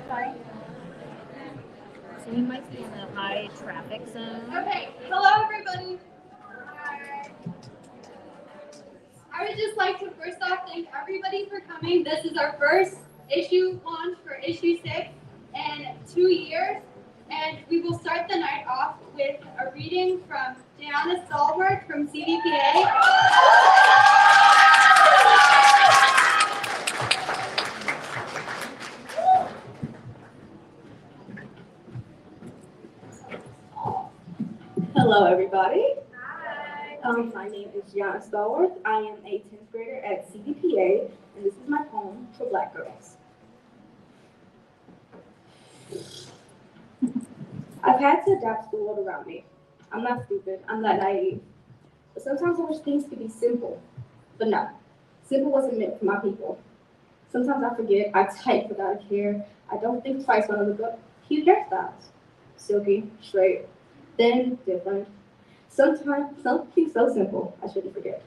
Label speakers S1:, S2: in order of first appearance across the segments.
S1: Fine. So we might be in a high traffic zone.
S2: Okay, hello everybody. Hi. I would just like to first off thank everybody for coming. This is our first issue launch for issue 6 in 2 years. And we will start the night off with a reading from Diana Stalwart from CVPA.
S3: Hello, everybody.
S2: Hi.
S3: My name is Gianna Stallworth. I am a 10th grader at CVPA, and this is my poem for Black girls. I've had to adapt to the world around me. I'm not stupid. I'm not naive. But sometimes I wish things could be simple. But no, simple wasn't meant for my people. Sometimes I forget. I type without a care. I don't think twice when I look up cute hairstyles. Silky, straight, thin, different. Sometimes something so simple I shouldn't forget.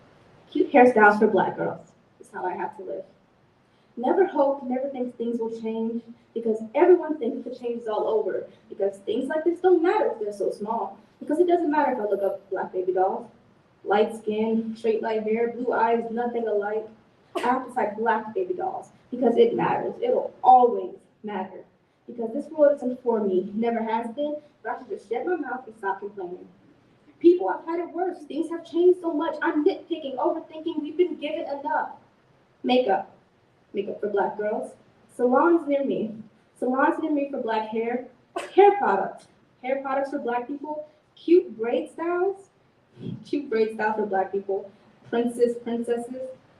S3: Cute hairstyles for Black girls is how I have to live. Never hope, never think things will change, because everyone thinks the change is all over, because things like this don't matter if they're so small, because it doesn't matter if I look up Black baby dolls. Light skin, straight light hair, blue eyes, nothing alike. I have to type Black baby dolls, because it matters. It'll always matter. Because this world isn't for me, never has been, but I should just shut my mouth and stop complaining. People have had it worse. Things have changed so much. I'm nitpicking, overthinking. We've been given enough. Makeup. Makeup for Black girls. Salons near me. Salons near me for Black hair. Hair products. Hair products for Black people. Cute braid styles. Cute braid styles for Black people. Princesses.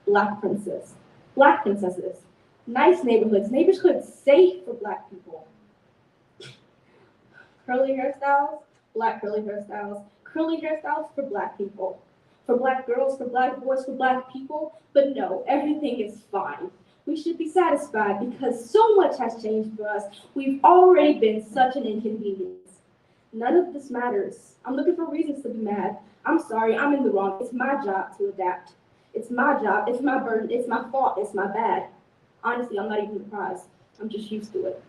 S3: Black princess. Black princesses. Nice neighborhoods. Neighborhoods safe for Black people. Curly hairstyles. Black curly hairstyles. Curly hairstyles for Black people. For Black girls, for Black boys, for Black people. But no, everything is fine. We should be satisfied because so much has changed for us. We've already been such an inconvenience. None of this matters. I'm looking for reasons to be mad. I'm sorry, I'm in the wrong. It's my job to adapt. It's my job, it's my burden, it's my fault, it's my bad. Honestly, I'm not even surprised. I'm just used to it.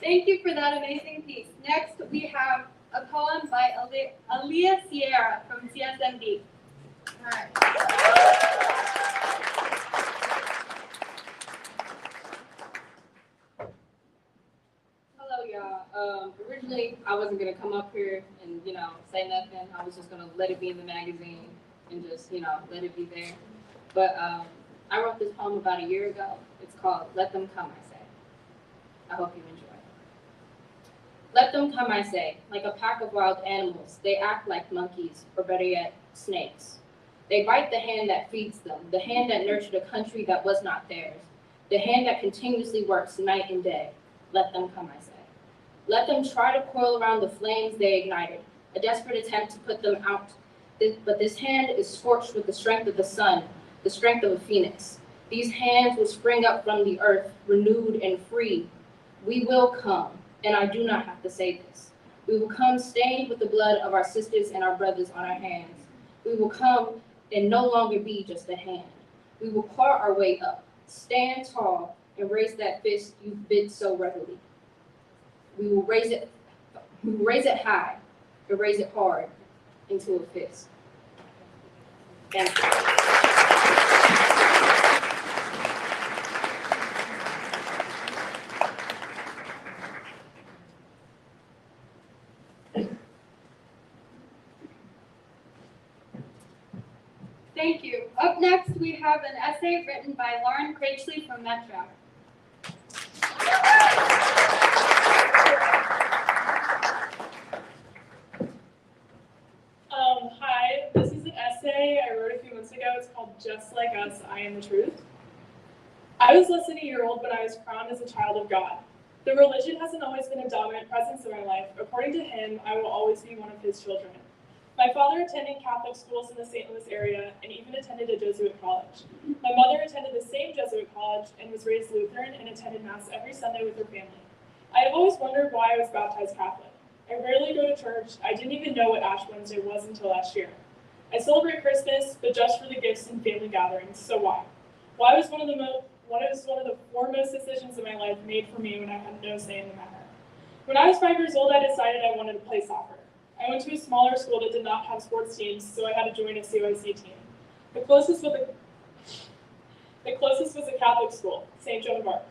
S2: Thank you for that amazing piece. Next, we have a poem by Aaliyah Sierra from CSMD.
S4: Hello, y'all. Originally, I wasn't gonna come up here and say nothing. I was just gonna let it be in the magazine and just let it be there. But I wrote this poem about a year ago. It's called "Let Them Come," I say. I hope you enjoy. Let them come, I say, like a pack of wild animals. They act like monkeys, or better yet, snakes. They bite the hand that feeds them, the hand that nurtured a country that was not theirs, the hand that continuously works night and day. Let them come, I say. Let them try to coil around the flames they ignited, a desperate attempt to put them out. But this hand is scorched with the strength of the sun, the strength of a phoenix. These hands will spring up from the earth, renewed and free. We will come. And I do not have to say this. We will come stained with the blood of our sisters and our brothers on our hands. We will come and no longer be just a hand. We will claw our way up, stand tall, and raise that fist you bid so readily. We will raise it high and raise it hard into a fist. Thank you.
S2: Thank you. Up next, we have an essay written by Lauren Craichley from Metro.
S5: just like us, I am the truth. I was less than a year old when I was crowned as a child of God. Though religion hasn't always been a dominant presence in my life, according to him, I will always be one of his children. My father attended Catholic schools in the St. Louis area and even attended a Jesuit college. My mother attended the same Jesuit college and was raised Lutheran and attended Mass every Sunday with her family. I have always wondered why I was baptized Catholic. I rarely go to church. I didn't even know what Ash Wednesday was until last year. I celebrate Christmas, but just for the gifts and family gatherings, so why? Why was one of the foremost decisions in my life made for me when I had no say in the matter? When I was 5 years old, I decided I wanted to play soccer. I went to a smaller school that did not have sports teams, so I had to join a CYC team. The closest was a Catholic school, St. Joan of Arc.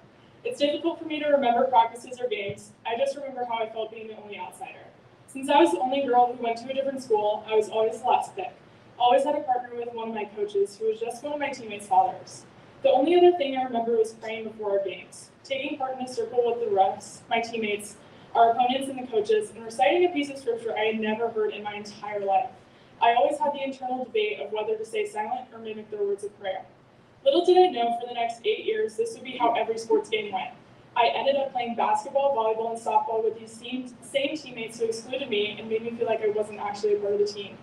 S5: It's difficult for me to remember practices or games. I just remember how I felt being the only outsider. Since I was the only girl who went to a different school, I was always the last pick. Always had a partner with one of my coaches, who was just one of my teammates' fathers. The only other thing I remember was praying before our games, taking part in a circle with the refs, my teammates, our opponents, and the coaches, and reciting a piece of scripture I had never heard in my entire life. I always had the internal debate of whether to stay silent or mimic their words of prayer. Little did I know for the next 8 years, this would be how every sports game went. I ended up playing basketball, volleyball, and softball with these same teammates who excluded me and made me feel like I wasn't actually a part of the team.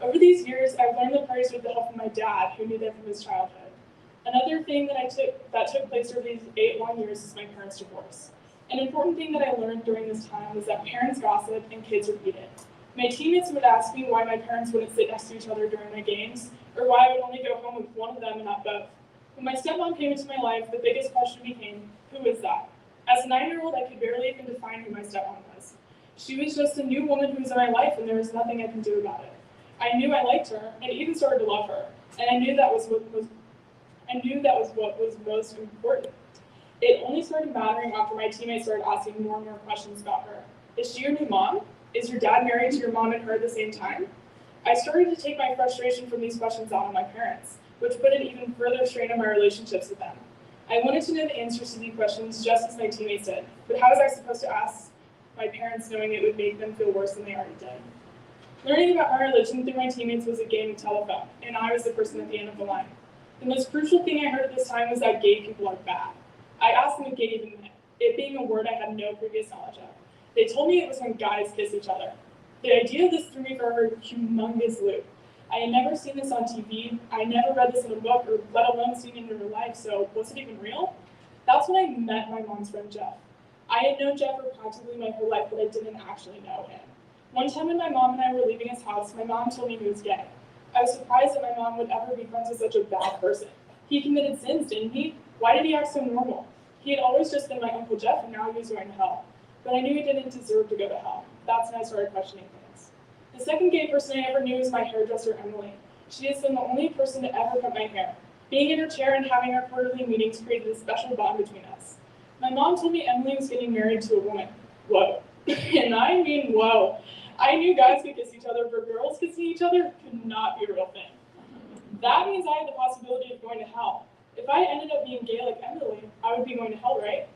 S5: Over these years, I've learned the prayers with the help of my dad, who knew that from his childhood. Another thing that took place over these 8 long years is my parents' divorce. An important thing that I learned during this time was that parents gossip and kids repeat it. My teammates would ask me why my parents wouldn't sit next to each other during my games, or why I would only go home with one of them and not both. When my stepmom came into my life, the biggest question became, who is that? As a 9-year-old, I could barely even define who my stepmom was. She was just a new woman who was in my life, and there was nothing I could do about it. I knew I liked her, and even started to love her, and I knew that was what was most important. It only started mattering after my teammates started asking more and more questions about her. Is she your new mom? Is your dad married to your mom and her at the same time? I started to take my frustration from these questions out on my parents, which put an even further strain on my relationships with them. I wanted to know the answers to these questions just as my teammates did, but how was I supposed to ask my parents knowing it would make them feel worse than they already did? Learning about my religion through my teammates was a game of telephone, and I was the person at the end of the line. The most crucial thing I heard at this time was that gay people are bad. I asked them what gay even meant, it being a word I had no previous knowledge of. They told me it was when guys kiss each other. The idea of this threw me for a humongous loop. I had never seen this on TV, I never read this in a book, or let alone seen it in real life, so was it even real? That's when I met my mom's friend Jeff. I had known Jeff for practically my whole life, but I didn't actually know him. One time when my mom and I were leaving his house, my mom told me he was gay. I was surprised that my mom would ever be friends with such a bad person. He committed sins, didn't he? Why did he act so normal? He had always just been my Uncle Jeff, and now he was going to hell. But I knew he didn't deserve to go to hell. That's when I started questioning things. The second gay person I ever knew was my hairdresser, Emily. She has been the only person to ever cut my hair. Being in her chair and having our quarterly meetings created a special bond between us. My mom told me Emily was getting married to a woman. Whoa. And I mean, whoa. I knew guys could kiss each other, but girls kissing each other could not be a real thing. That means I had the possibility of going to hell. If I ended up being gay like Emily, I would be going to hell, right?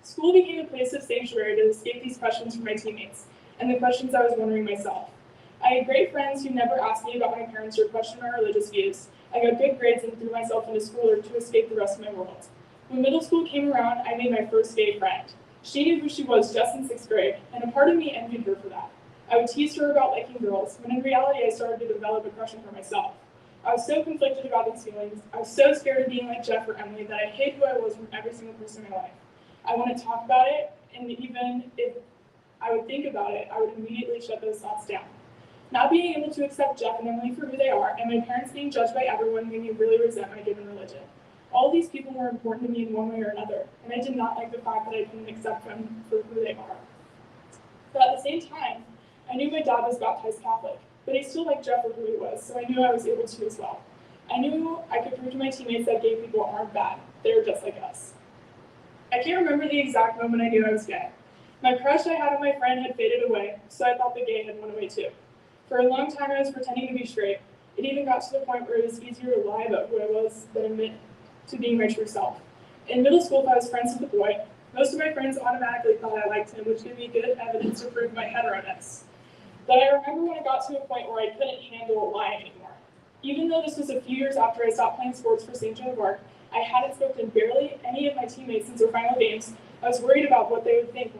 S5: School became a place of sanctuary to escape these questions from my teammates, and the questions I was wondering myself. I had great friends who never asked me about my parents or questioned my religious views. I got good grades and threw myself into school to escape the rest of my world. When middle school came around, I made my first gay friend. She knew who she was just in 6th grade, and a part of me envied her for that. I would tease her about liking girls, when in reality I started to develop a crush on her myself. I was so conflicted about these feelings. I was so scared of being like Jeff or Emily that I hid who I was from every single person in my life. I want to talk about it, and even if I would think about it, I would immediately shut those thoughts down. Not being able to accept Jeff and Emily for who they are, and my parents being judged by everyone made me really resent my given religion. All these people were important to me in one way or another, and I did not like the fact that I couldn't accept them for who they are. But at the same time, I knew my dad was baptized Catholic, but he still liked Jeff for who he was, so I knew I was able to as well. I knew I could prove to my teammates that gay people aren't bad, they're just like us. I can't remember the exact moment I knew I was gay. My crush I had on my friend had faded away, so I thought the gay had went away too. For a long time I was pretending to be straight. It even got to the point where it was easier to lie about who I was than admit to being my true self. In middle school, if I was friends with a boy, most of my friends automatically thought I liked him, which gave me good evidence to prove my hetero-ness. But I remember when it got to a point where I couldn't handle lying anymore. Even though this was a few years after I stopped playing sports for St. Joan of Arc, I hadn't spoken to barely any of my teammates since our final games. I was worried about what they would think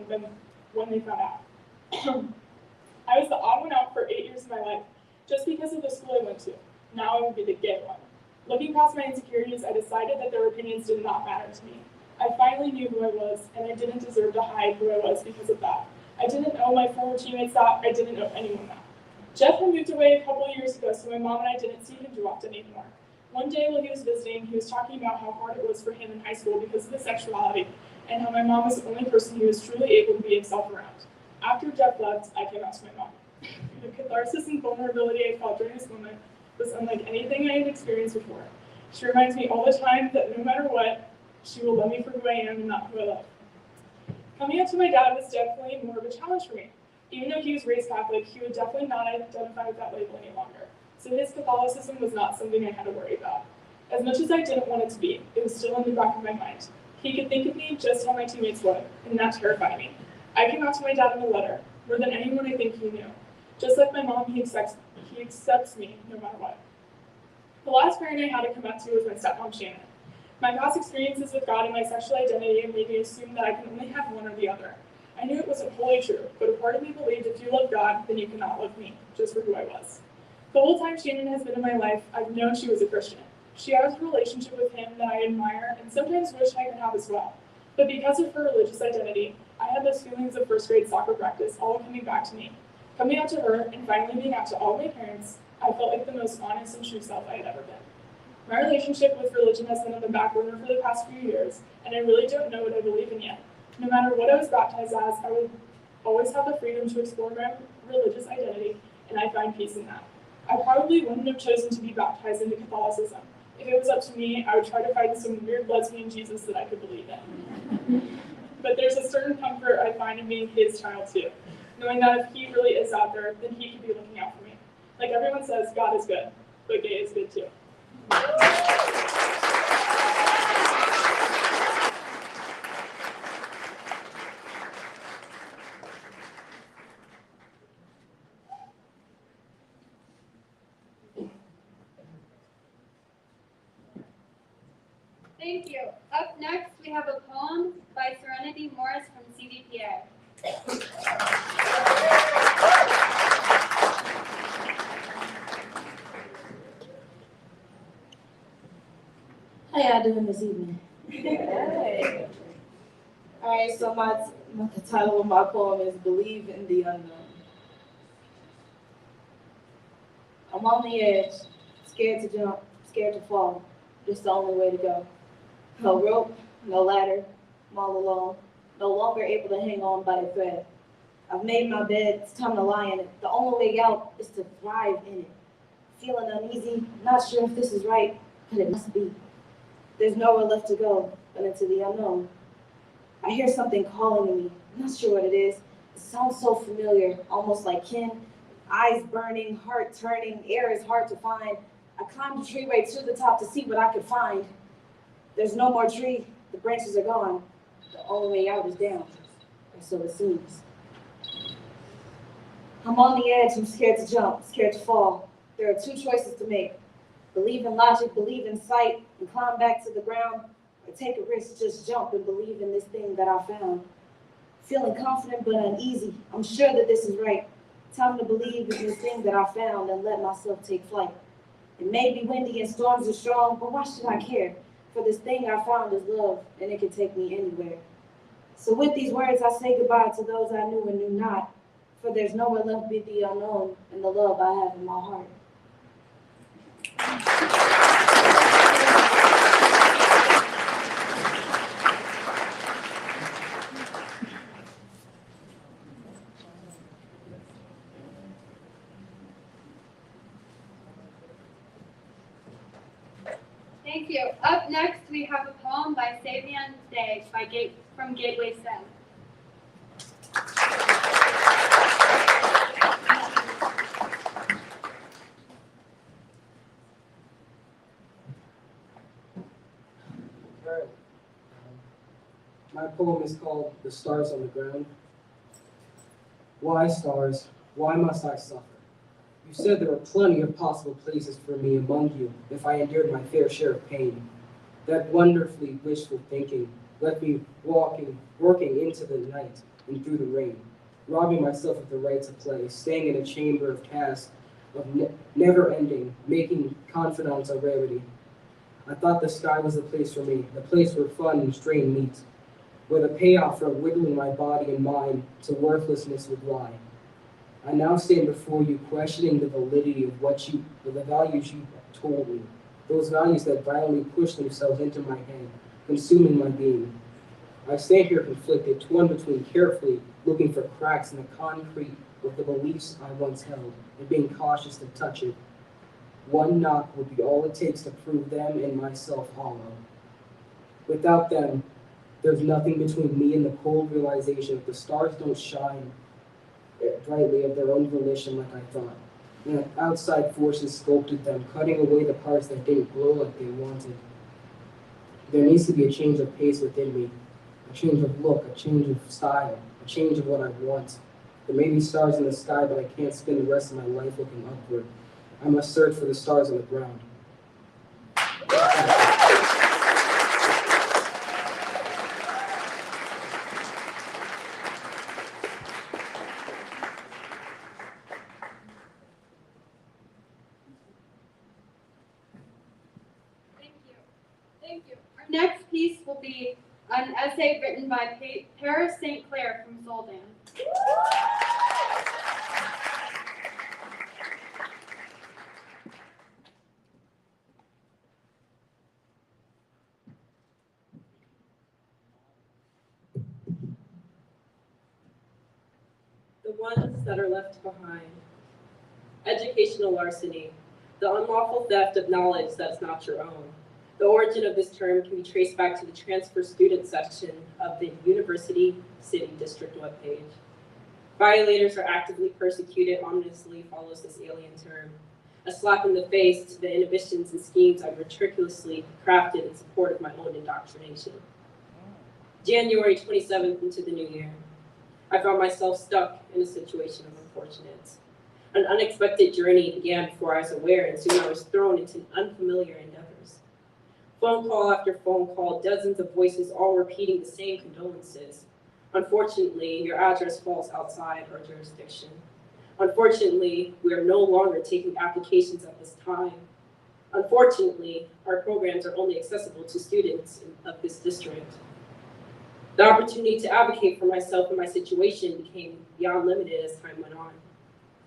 S5: when they found out. I was the odd one out for 8 years of my life, just because of the school I went to. Now I would be the gay one. Looking past my insecurities, I decided that their opinions did not matter to me. I finally knew who I was, and I didn't deserve to hide who I was because of that. I didn't owe my former teammates that. I didn't owe anyone that. Jeff had moved away a couple of years ago, so my mom and I didn't see him too often anymore. One day while he was visiting, he was talking about how hard it was for him in high school because of his sexuality, and how my mom was the only person he was truly able to be himself around. After Jeff left, I came out to my mom. The catharsis and vulnerability I felt during this moment was unlike anything I had experienced before. She reminds me all the time that no matter what, she will love me for who I am and not who I love. Coming out to my dad was definitely more of a challenge for me. Even though he was raised Catholic, he would definitely not identify with that label any longer. So his Catholicism was not something I had to worry about. As much as I didn't want it to be, it was still in the back of my mind. He could think of me just how my teammates would, and that terrified me. I came out to my dad in a letter, more than anyone I think he knew. Just like my mom, he accepts me no matter what. The last parent I had to come out to was my stepmom, Shannon. My past experiences with God and my sexual identity made me assume that I can only have one or the other. I knew it wasn't wholly true, but a part of me believed if you love God, then you cannot love me, just for who I was. The whole time Shannon has been in my life, I've known she was a Christian. She has a relationship with him that I admire and sometimes wish I could have as well. But because of her religious identity, I had those feelings of first grade soccer practice all coming back to me. Coming out to her and finally being out to all my parents, I felt like the most honest and true self I had ever been. My relationship with religion has been on the back burner for the past few years, and I really don't know what I believe in yet. No matter what I was baptized as, I would always have the freedom to explore my religious identity, and I find peace in that. I probably wouldn't have chosen to be baptized into Catholicism. If it was up to me, I would try to find some weird lesbian Jesus that I could believe in. But there's a certain comfort I find in being his child too, knowing that if he really is out there, then he could be looking out for me. Like everyone says, God is good, but gay is good too.
S2: Thank you. Up next, we have a poem by Serenity Morris from CVPA.
S6: How y'all doing this evening? Hey. All right, so the title of my poem is Believe in the Unknown. I'm on the edge, scared to jump, scared to fall. Just the only way to go. No rope, no ladder, I'm all alone, no longer able to hang on by a thread. I've made my bed, it's time to lie in it. The only way out is to thrive in it. Feeling uneasy, not sure if this is right, but it must be. There's nowhere left to go but into the unknown. I hear something calling to me, I'm not sure what it is. It sounds so familiar, almost like kin. Eyes burning, heart turning, air is hard to find. I climbed a tree right to the top to see what I could find. There's no more tree, the branches are gone. The only way out is down, or so it seems. I'm on the edge, I'm scared to jump, scared to fall. There are two choices to make. Believe in logic, believe in sight, and climb back to the ground, or take a risk, just jump and believe in this thing that I found. Feeling confident but uneasy, I'm sure that this is right. Time to believe in this thing that I found and let myself take flight. It may be windy and storms are strong, but why should I care? For this thing I found is love, and it can take me anywhere. So with these words, I say goodbye to those I knew and knew not, for there's nowhere left but the unknown and the love I have in my heart.
S2: Thank you. Up next, we have a poem by Savion Day from Gateway Sem.
S7: Alright. My poem is called The Stars on the Ground. Why, stars, why must I suffer? You said there were plenty of possible places for me among you if I endured my fair share of pain. That wonderfully wishful thinking left me working into the night and through the rain, robbing myself of the right to play, staying in a chamber of tasks, of never ending, making confidants a rarity. I thought the sky was the place for me, the place where fun and strain meet, where the payoff for wiggling my body and mind to worthlessness would lie. I now stand before you questioning the validity of the values you told me, those values that violently push themselves into my head, consuming my being. I stand here conflicted, torn between carefully looking for cracks in the concrete of the beliefs I once held and being cautious to touch it. One knock would be all it takes to prove them and myself hollow. Without them, there's nothing between me and the cold realization that the stars don't shine brightly of their own volition like I thought, and that outside forces sculpted them, cutting away the parts that didn't glow like they wanted. There needs to be a change of pace within me, a change of look, a change of style, a change of what I want. There may be stars in the sky, but I can't spend the rest of my life looking upward. I must search for the stars on the ground.
S2: Thank you. Our next piece will be an essay written by Paris St. Clair from Soldan.
S8: The ones that are left behind. Educational larceny, the unlawful theft of knowledge that's not your own. The origin of this term can be traced back to the transfer student section of the University City District webpage. Violators are actively persecuted ominously follows this alien term, a slap in the face to the inhibitions and schemes I meticulously crafted in support of my own indoctrination. January 27th into the new year, I found myself stuck in a situation of unfortunate. An unexpected journey began before I was aware, and soon I was thrown into unfamiliar endeavors. Phone call after phone call, dozens of voices all repeating the same condolences. Unfortunately, your address falls outside our jurisdiction. Unfortunately, we are no longer taking applications at this time. Unfortunately, our programs are only accessible to students of this district. The opportunity to advocate for myself and my situation became beyond limited as time went on.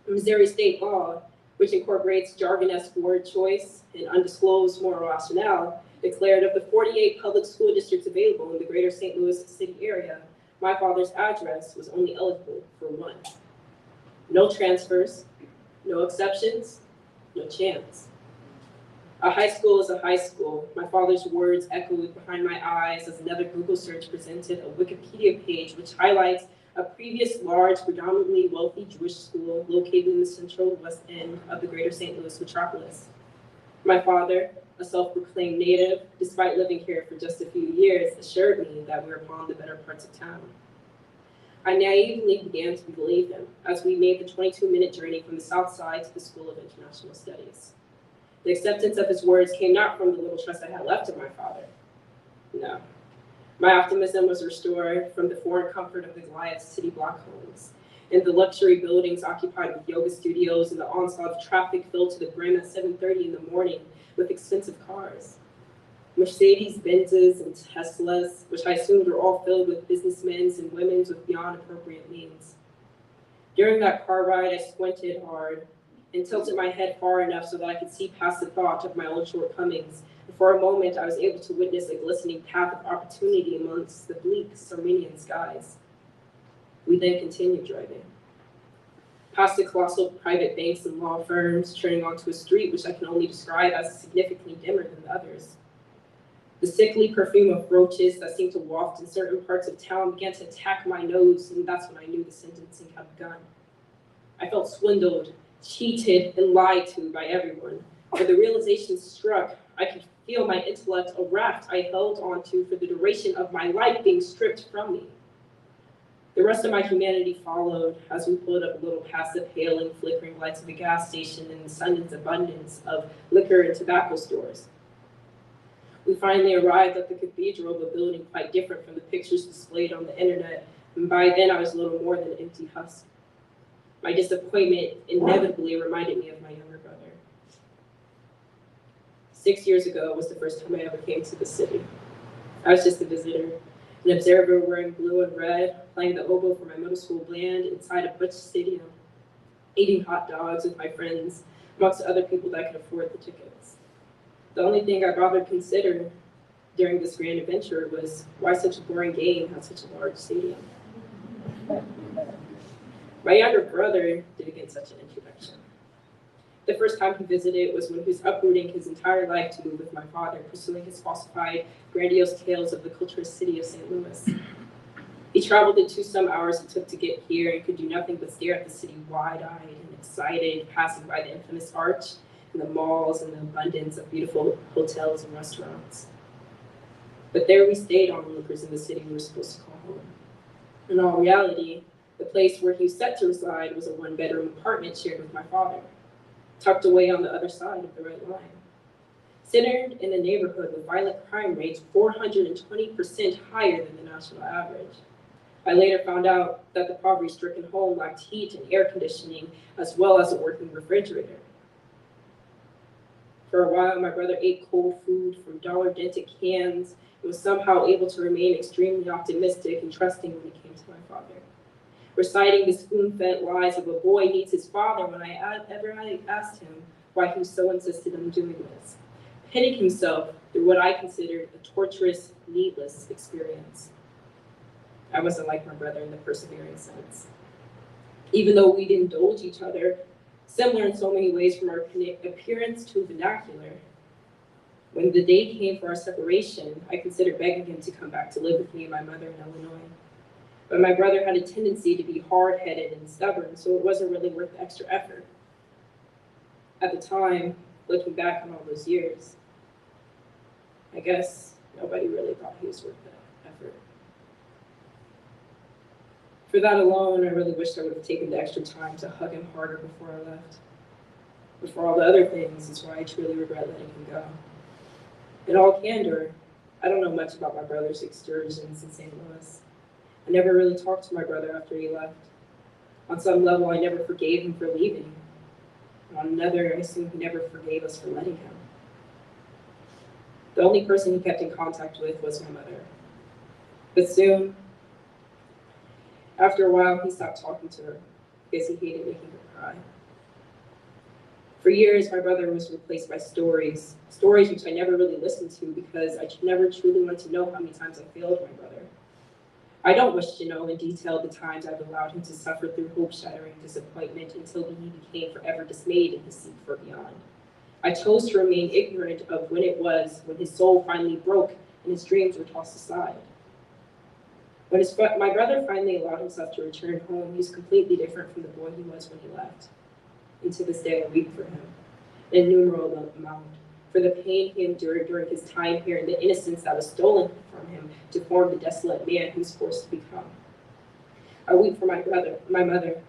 S8: Missouri state law, which incorporates jargon-esque word choice and undisclosed moral rationale, declared of the 48 public school districts available in the greater St. Louis city area, my father's address was only eligible for one. No transfers, no exceptions, no chance. A high school is a high school. My father's words echoed behind my eyes as another Google search presented a Wikipedia page which highlights a previous large, predominantly wealthy Jewish school located in the central west end of the greater St. Louis metropolis. My father, a self-proclaimed native, despite living here for just a few years, assured me that we were upon the better parts of town. I naively began to believe him as we made the 22-minute journey from the south side to the School of International Studies. The acceptance of his words came not from the little trust I had left in my father. No. My optimism was restored from the foreign comfort of the Goliath city block homes and the luxury buildings occupied with yoga studios and the onslaught of traffic filled to the brim at 7:30 in the morning with expensive cars. Mercedes Benzes and Teslas, which I assumed were all filled with businessmen and women with beyond appropriate means. During that car ride, I squinted hard and tilted my head far enough so that I could see past the thought of my own shortcomings. And for a moment, I was able to witness a glistening path of opportunity amongst the bleak Sarmenian skies. We then continued driving. Past the colossal private banks and law firms, turning onto a street which I can only describe as significantly dimmer than the others. The sickly perfume of roaches that seemed to waft in certain parts of town began to attack my nose, and that's when I knew the sentencing had begun. I felt swindled, cheated, and lied to by everyone. When the realization struck, I could feel my intellect, a raft I held onto for the duration of my life, being stripped from me. The rest of my humanity followed as we pulled up a little past the pale and flickering lights of the gas station and the sudden abundance of liquor and tobacco stores. We finally arrived at the cathedral, a building quite different from the pictures displayed on the internet, and by then I was little more than an empty husk. My disappointment inevitably reminded me of my younger brother. 6 years ago was the first time I ever came to the city. I was just a visitor, an observer wearing blue and red, playing the oboe for my middle school band inside a Butch Stadium, eating hot dogs with my friends, amongst other people that could afford the tickets. The only thing I bothered to consider during this grand adventure was why such a boring game had such a large stadium. My younger brother didn't get such an introduction. The first time he visited was when he was uprooting his entire life to move with my father, pursuing his falsified, grandiose tales of the cultural city of St. Louis. He traveled the 2-some hours it took to get here and could do nothing but stare at the city wide-eyed and excited, passing by the infamous arch and the malls and the abundance of beautiful hotels and restaurants. But there we stayed onlookers in the city we were supposed to call home. In all reality, the place where he was set to reside was a 1-bedroom apartment shared with my father, tucked away on the other side of the Red Line. Centered in a neighborhood with violent crime rates 420% higher than the national average. I later found out that the poverty-stricken home lacked heat and air conditioning, as well as a working refrigerator. For a while, my brother ate cold food from dollar-dented cans and was somehow able to remain extremely optimistic and trusting when it came to my father, reciting the spoon-fed lies of a boy needs his father when I asked him why he was so insistent on doing this, pitting himself through what I considered a torturous, needless experience. I wasn't like my brother in the persevering sense. Even though we'd indulge each other, similar in so many ways from our appearance to vernacular, when the day came for our separation, I considered begging him to come back to live with me and my mother in Illinois. But my brother had a tendency to be hard-headed and stubborn, so it wasn't really worth the extra effort. At the time, looking back on all those years, I guess nobody really thought he was worth the effort. For that alone, I really wished I would have taken the extra time to hug him harder before I left. But for all the other things, is why I truly regret letting him go. In all candor, I don't know much about my brother's excursions in St. Louis. I never really talked to my brother after he left. On some level, I never forgave him for leaving. And on another, I assume he never forgave us for letting him. The only person he kept in contact with was my mother. But soon, after a while, he stopped talking to her because he hated making her cry. For years, my brother was replaced by stories which I never really listened to because I never truly wanted to know how many times I failed my brother. I don't wish to know in detail the times I've allowed him to suffer through hope-shattering disappointment until he became forever dismayed in his seek for beyond. I chose to remain ignorant of when it was when his soul finally broke and his dreams were tossed aside. When my brother finally allowed himself to return home, he was completely different from the boy he was when he left. And to this day, I weep for him, an innumerable amount, for the pain he endured during his time here and the innocence that was stolen from him to form the desolate man he was forced to become. I weep for my mother,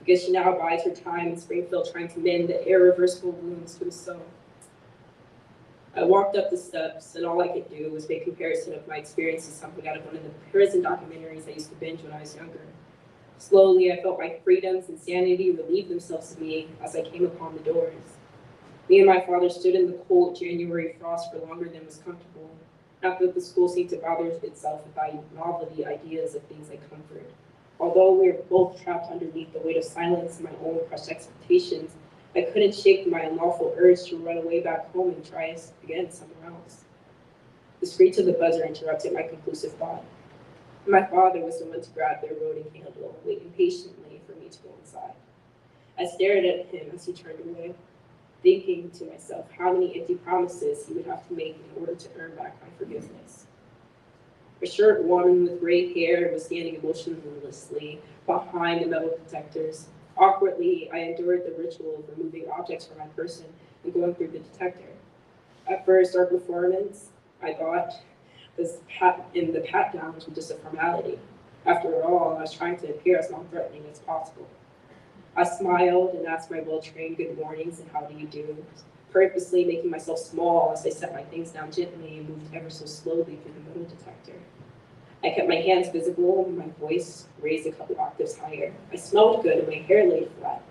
S8: because she now bides her time in Springfield trying to mend the irreversible wounds to his soul. I walked up the steps, and all I could do was make comparison of my experience to something out of one of the prison documentaries I used to binge when I was younger. Slowly, I felt my freedoms and sanity relieve themselves of me as I came upon the doors. Me and my father stood in the cold January frost for longer than was comfortable. Not that the school seemed to bother itself with novelty ideas of things like comfort. Although we were both trapped underneath the weight of silence and my own crushed expectations, I couldn't shake my unlawful urge to run away back home and try again somewhere else. The screech of the buzzer interrupted my conclusive thought. My father was the one to grab their roding handle and wait impatiently for me to go inside. I stared at him as he turned away, thinking to myself how many empty promises he would have to make in order to earn back my forgiveness. A short woman with gray hair was standing emotionlessly behind the metal detectors. Awkwardly, I endured the ritual of removing objects from my person and going through the detector. At first, our performance, I thought, the pat-downs were just a formality. After all, I was trying to appear as non-threatening as possible. I smiled and asked my well-trained good mornings and how do you do, purposely making myself small as I set my things down gently and moved ever so slowly through the metal detector. I kept my hands visible and my voice raised a couple octaves higher. I smelled good and my hair laid flat.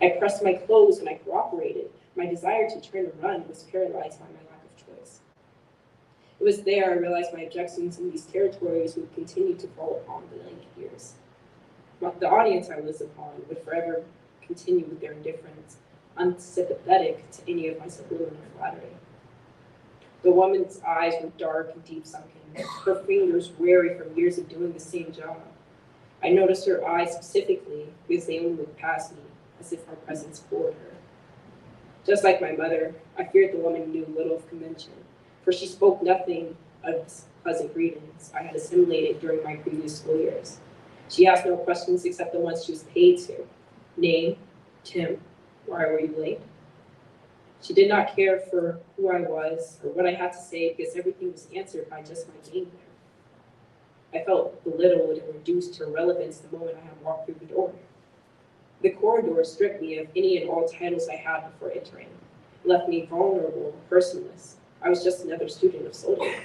S8: I pressed my clothes and I cooperated. My desire to turn and run was paralyzed by my lack of choice. It was there I realized my objections in these territories would continue to fall upon the lank ears. The audience I was upon would forever continue with their indifference, unsympathetic to any of my subliminal flattery. The woman's eyes were dark and deep sunken, her fingers weary from years of doing the same job. I noticed her eyes specifically because they only looked past me, as if my presence bored her. Just like my mother, I feared the woman knew little of convention, for she spoke nothing of pleasant greetings I had assimilated during my previous school years. She asked no questions except the ones she was paid to. Name, Tim, why were you late? She did not care for who I was or what I had to say because everything was answered by just my being there. I felt belittled and reduced to irrelevance the moment I had walked through the door. The corridor stripped me of any and all titles I had before entering, left me vulnerable and personless. I was just another student of Soldier.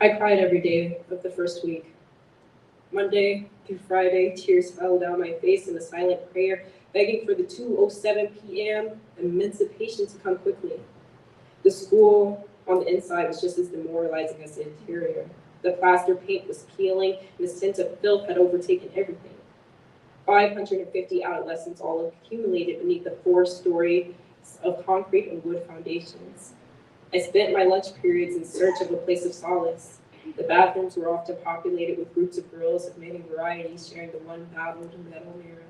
S8: I cried every day of the first week. Monday through Friday, tears fell down my face in a silent prayer, begging for the 2:07 p.m. emancipation to come quickly. The school on the inside was just as demoralizing as the interior. The plaster paint was peeling, and the sense of filth had overtaken everything. 550 adolescents all accumulated beneath the 4 stories of concrete and wood foundations. I spent my lunch periods in search of a place of solace. The bathrooms were often populated with groups of girls of many varieties sharing the one battled metal mirror.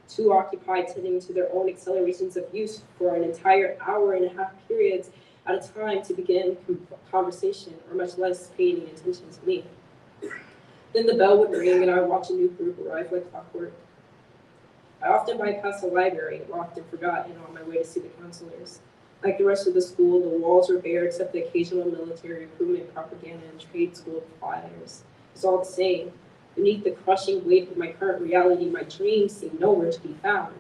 S8: 2 occupied tending to their own accelerations of use for an entire hour-and-a-half periods at a time to begin conversation, or much less pay any attention to me. Then the bell would ring and I would watch a new group arrive like clockwork. I often bypassed the library, locked and forgotten on my way to see the counselors. Like the rest of the school, the walls were bare except the occasional military recruitment propaganda and trade school flyers. It's all the same. Beneath the crushing weight of my current reality, my dreams seemed nowhere to be found.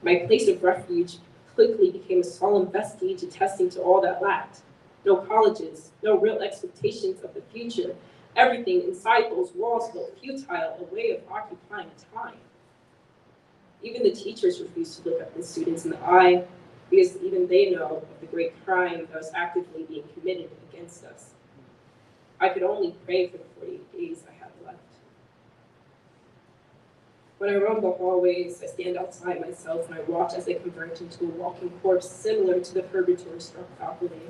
S8: My place of refuge quickly became a solemn vestige attesting to all that lacked. No colleges, no real expectations of the future. Everything inside those walls felt futile, a way of occupying time. Even the teachers refused to look at the students in the eye because even they know of the great crime that was actively being committed against us. I could only pray for the 48 days I had left. When I roam the hallways, I stand outside myself and I watch as I convert into a walking corpse similar to the purgatory struck faculty.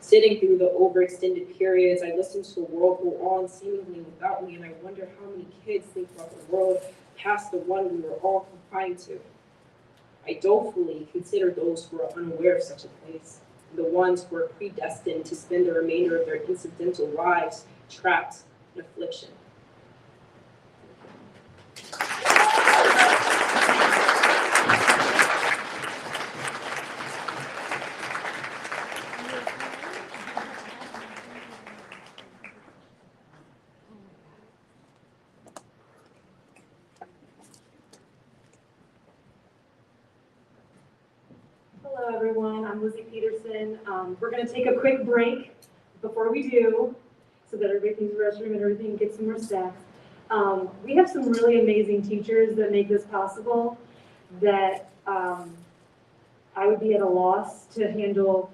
S8: Sitting through the overextended periods, I listen to the world go on seemingly without me, and I wonder how many kids think about the world past the one we were all confined to. I dolefully consider those who are unaware of such a place, the ones who are predestined to spend the remainder of their incidental lives trapped in affliction.
S9: Hello, everyone. I'm Lizzie Peterson. We're going to take a quick break before we do, so that everybody can use the restroom and everything, get some more snacks. We have some really amazing teachers that make this possible that I would be at a loss to handle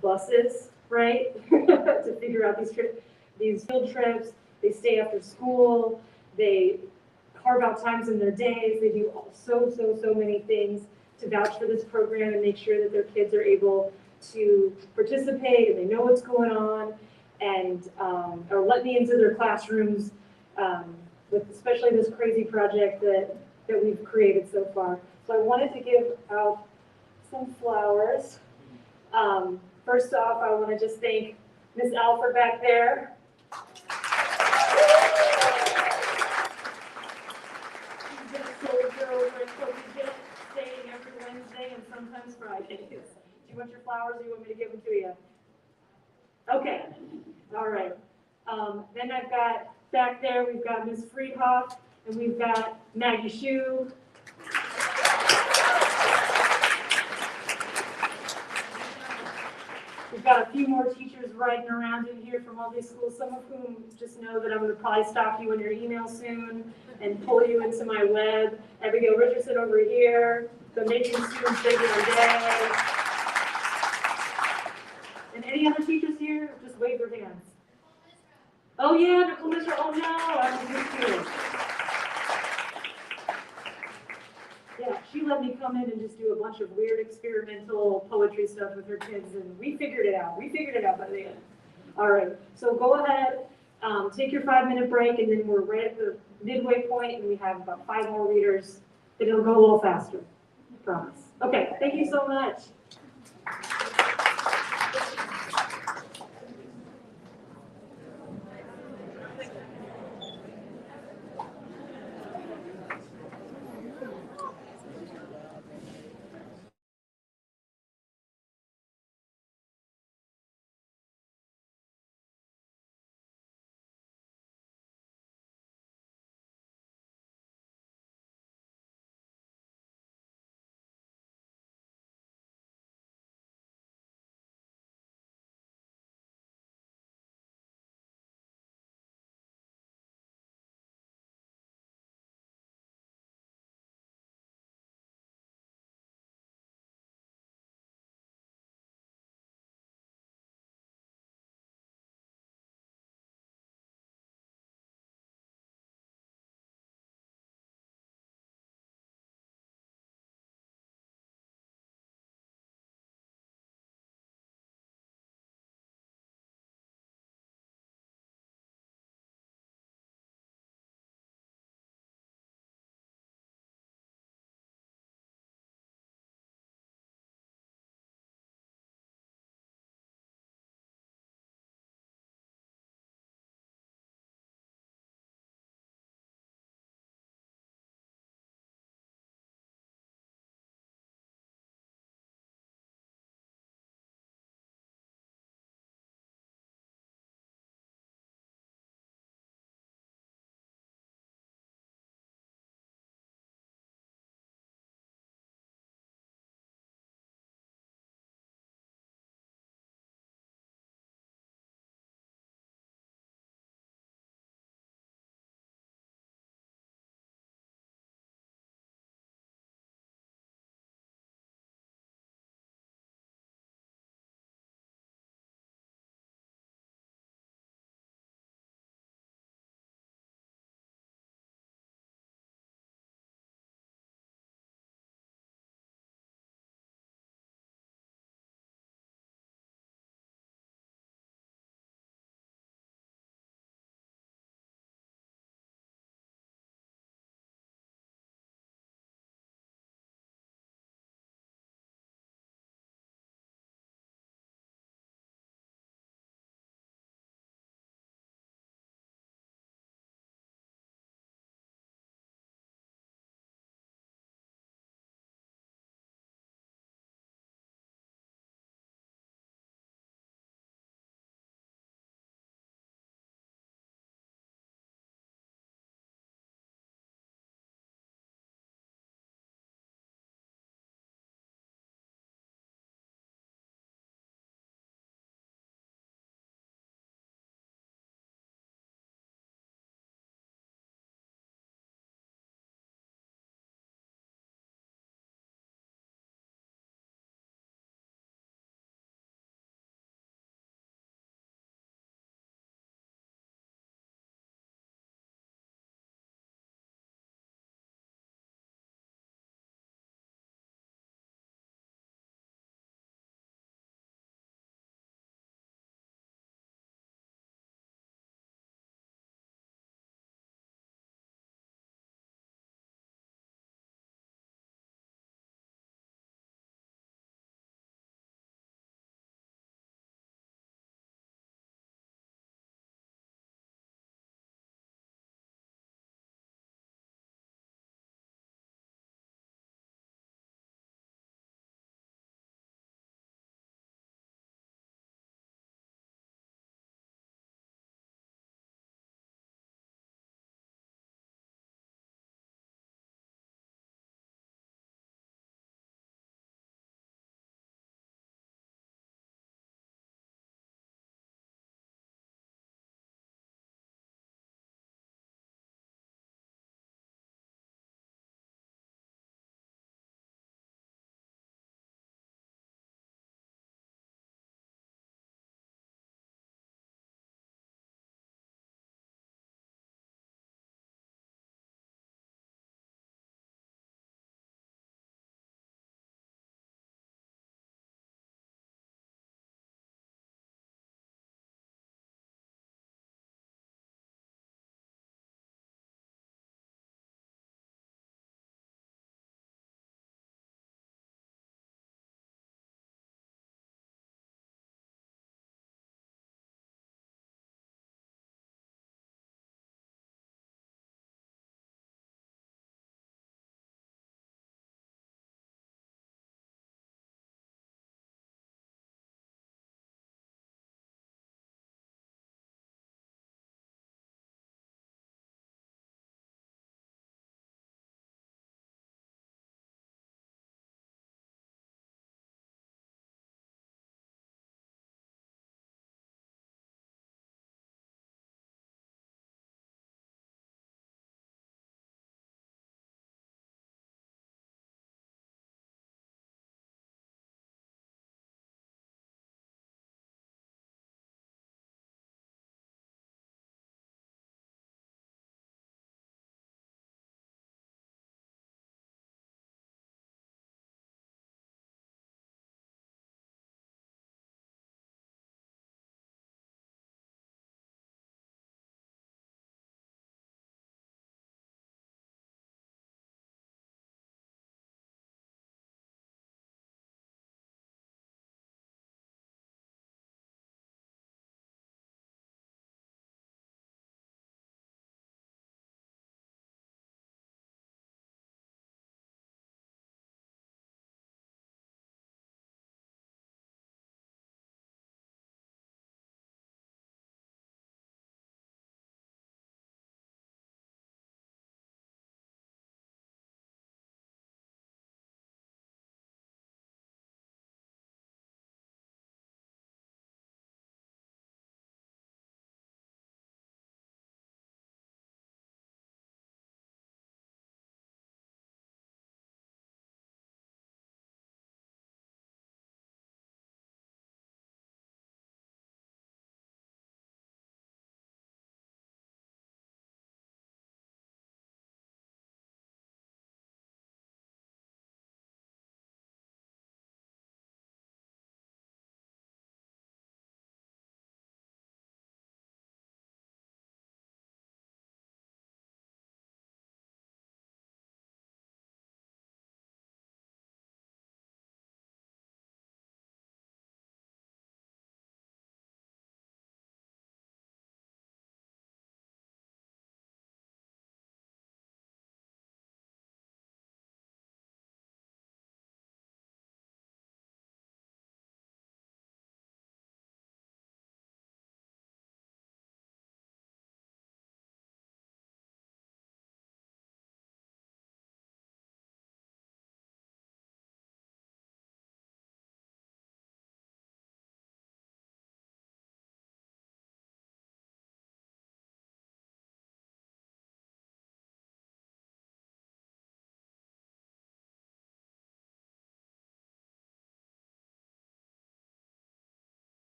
S9: buses, right? To figure out these field trips. They stay after school. They carve out times in their days. They do so many things to vouch for this program and make sure that their kids are able to participate and they know what's going on, and or let me into their classrooms with especially this crazy project that we've created so far. So I wanted to give out some flowers. First off, I want to just thank Miss Alford back there. She's been a soldier over at Collegiate, staying every Wednesday and sometimes Fridays. Do you want your flowers or you want me to give them to you? Okay, all right. Then I've got, back there, we've got Ms. Friedhoff, and we've got Maggie Shue. We've got a few more teachers riding around in here from all these schools, some of whom just know that I'm gonna probably stalk you in your email soon and pull you into my web. Abigail Richardson over here, the making students regular day. And any other teachers here, just wave their hands. Oh yeah, Nicole Mr. Oh no, I was just here. Yeah, she let me come in and just do a bunch of weird experimental poetry stuff with her kids, and we figured it out. We figured it out by the end. All right, so go ahead, take your 5-minute break, and then we're right at the midway point, and we have about 5 more readers, and it'll go a little faster, I promise. Okay, thank you so much.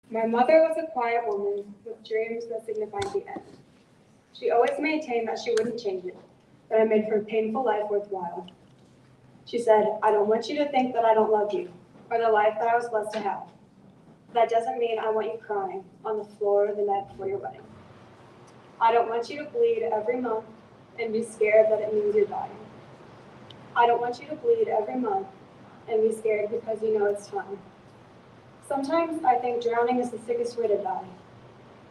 S10: My mother was a quiet woman with dreams that signified the end. She always maintained that she wouldn't change it, that I made her painful life worthwhile. She said, I don't want you to think that I don't love you, or the life that I was blessed to have. That doesn't mean I want you crying on the floor the night before your wedding. I don't want you to bleed every month and be scared that it means you're dying. I don't want you to bleed every month and be scared because you know it's time. Sometimes I think drowning is the sickest way to die,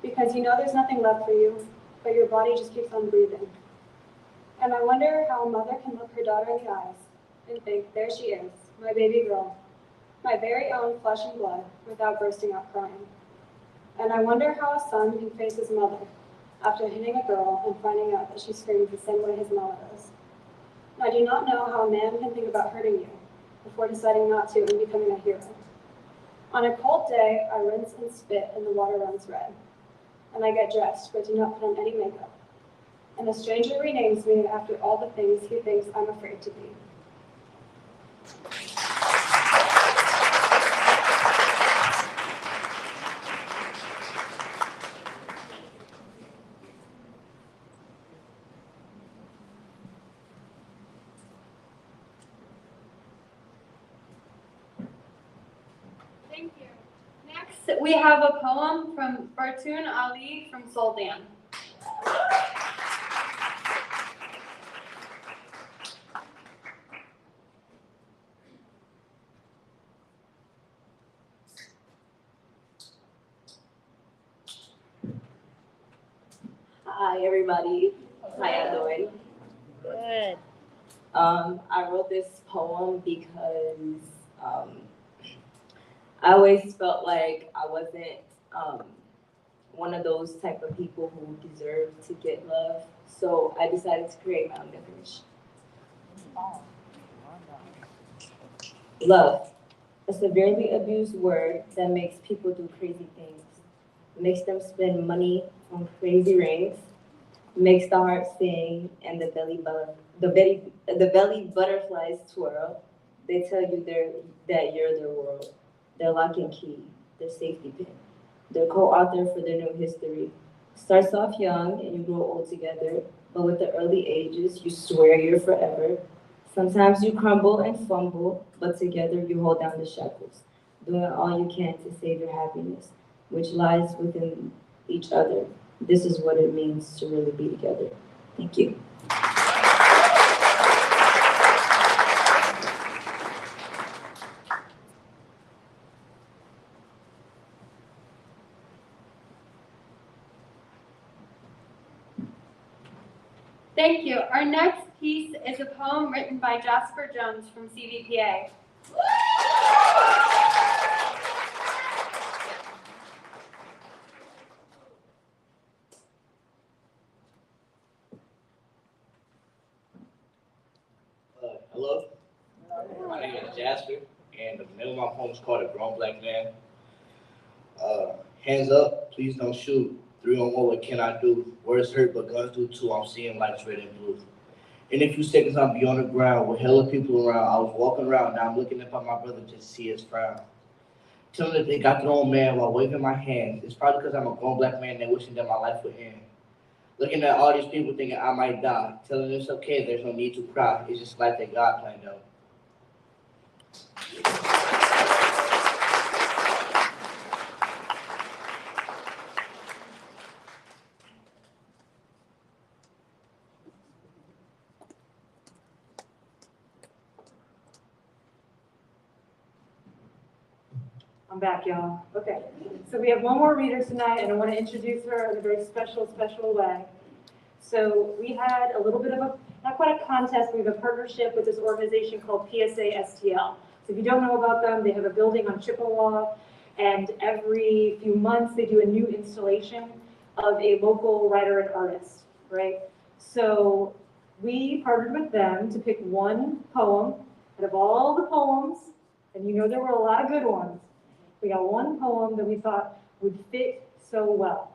S10: because you know there's nothing left for you, but your body just keeps on breathing. And I wonder how a mother can look her daughter in the eyes and think, there she is, my baby girl, my very own flesh and blood, without bursting out crying. And I wonder how a son can face his mother after hitting a girl and finding out that she screams the same way his mama does. And I do not know how a man can think about hurting you before deciding not to and becoming a hero. On a cold day, I rinse and spit and the water runs red. And I get dressed, but do not put on any makeup. And a stranger renames me after all the things he thinks I'm afraid to be.
S2: Thank you. Next, we have a poem from Bartoon Ali from Soldan.
S11: Hi everybody, how y'all doing?
S1: Good.
S11: I wrote this poem because I always felt like I wasn't one of those type of people who deserve to get love. So I decided to create my own definition. Love, a severely abused word that makes people do crazy things, makes them spend money on crazy rings, makes the heart sing and the belly butterflies twirl. They tell you that you're their world, their lock and key, their safety pin, their co-author for their new history. Starts off young and you grow old together, but with the early ages, you swear you're forever. Sometimes you crumble and fumble, but together you hold down the shackles, doing all you can to save your happiness, which lies within each other. This is what it means to really be together. Thank you.
S2: Thank you. Our next piece is a poem written by Jasper Jones from CVPA.
S12: Hello, my name is Jasper, and the name of my poem is called A Grown Black Man. Hands up, please don't shoot. 3-on-1, what can I do? Words hurt, but guns do too. I'm seeing lights red and blue. In a few seconds, I'll be on the ground with hella people around. I was walking around, now I'm looking up at my brother just to see his frown. Tell them that they got their own man while waving my hands. It's probably because I'm a grown black man that wishing that my life would end. Looking at all these people thinking I might die, telling them it's okay, there's no need to cry. It's just life that God planned out.
S9: I'm back, y'all. Okay, so we have one more reader tonight, and I want to introduce her in a very special way. So we had a little bit of a, not quite a contest, we have a partnership with this organization called PSA STL. So if you don't know about them, they have a building on Chippewa, and every few months they do a new installation of a local writer and artist, right? So we partnered with them to pick one poem out of all the poems, and you know there were a lot of good ones. We got one poem that we thought would fit so well,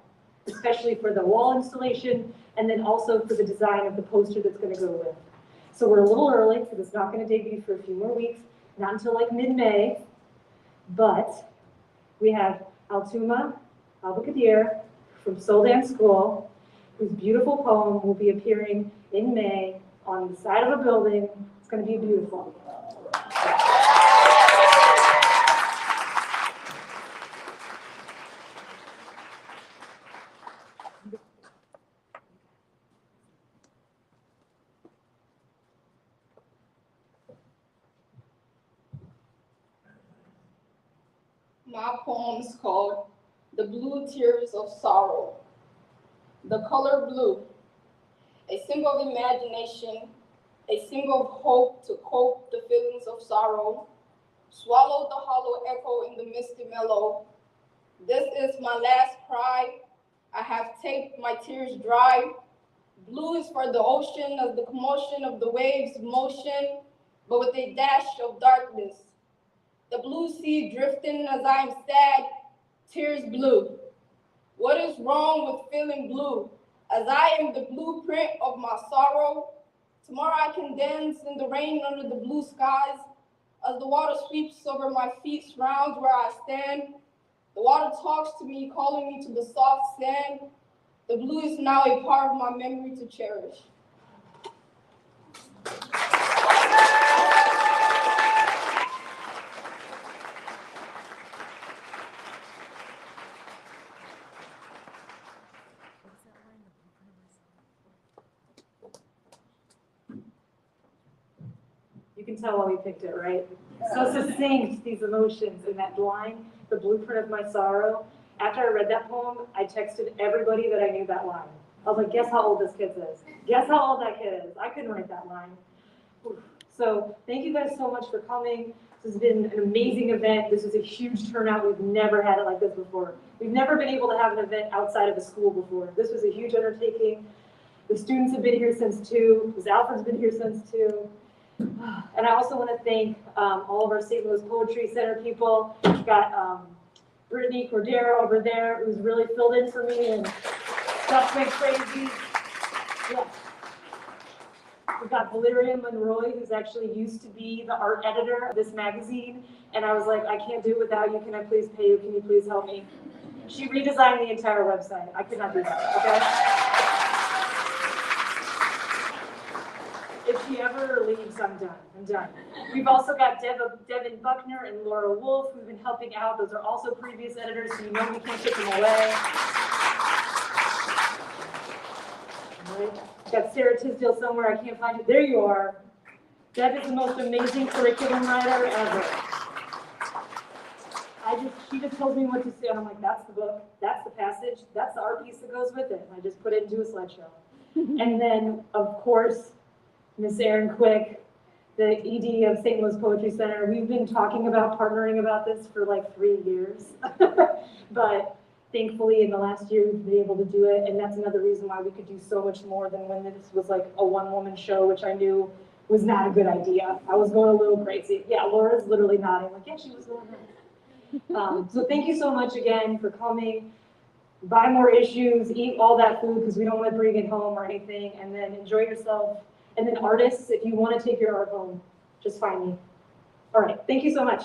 S9: especially for the wall installation and then also for the design of the poster that's going to go with. So we're a little early because it's not going to debut for a few more weeks, not until like mid-May, but we have Altuma Albuquerque from Soldan School, whose beautiful poem will be appearing in May on the side of a building. It's going to be beautiful.
S13: My poem is called The Blue Tears of Sorrow. The color blue, a symbol of imagination, a symbol of hope to cope the feelings of sorrow. Swallow the hollow echo in the misty mellow. This is my last cry. I have taped my tears dry. Blue is for the ocean as the commotion of the waves motion, but with a dash of darkness. The blue sea drifting as I am sad, tears blue. What is wrong with feeling blue? As I am the blueprint of my sorrow. Tomorrow I can dance in the rain under the blue skies. As the water sweeps over my feet, surrounds where I stand. The water talks to me, calling me to the soft sand. The blue is now a part of my memory to cherish.
S9: You can tell why we picked it, right? So succinct, these emotions, and that line, the blueprint of my sorrow. After I read that poem, I texted everybody that I knew that line. I was like, guess how old this kid is? Guess how old that kid is? I couldn't write that line. Oof. So thank you guys so much for coming. This has been an amazing event. This is a huge turnout. We've never had it like this before. We've never been able to have an event outside of a school before. This was a huge undertaking. The students have been here since 2. Ms. Alfred's been here since 2. And I also want to thank all of our St. Louis Poetry Center people. We've got Brittany Cordero over there, who's really filled in for me, and stuff went crazy. Yeah. We've got Valeria Monroy, who's actually used to be the art editor of this magazine. And I was like, I can't do it without you. Can I please pay you? Can you please help me? She redesigned the entire website. I could not do that, okay? If she ever leaves, I'm done. I'm done. We've also got Devin Buckner and Laura Wolf, who've been helping out. Those are also previous editors, so you know we can't take them away. Right. Got Sarah Tisdale somewhere. I can't find you. There you are. Deb is the most amazing curriculum writer ever. She just tells me what to say, and I'm like, that's the book, that's the passage, that's the art piece that goes with it. And I just put it into a slideshow. And then, of course, Miss Erin Quick, the ED of St. Louis Poetry Center. We've been talking about partnering about this for like 3 years. But thankfully, in the last year, we've been able to do it. And that's another reason why we could do so much more than when this was like a one-woman show, which I knew was not a good idea. I was going a little crazy. Yeah, Laura's literally nodding, like, yeah, she was going nuts. So thank you so much again for coming. Buy more issues, eat all that food because we don't want to bring it home or anything, and then enjoy yourself. And then artists, if you want to take your art home, just find me. All right, thank you so much.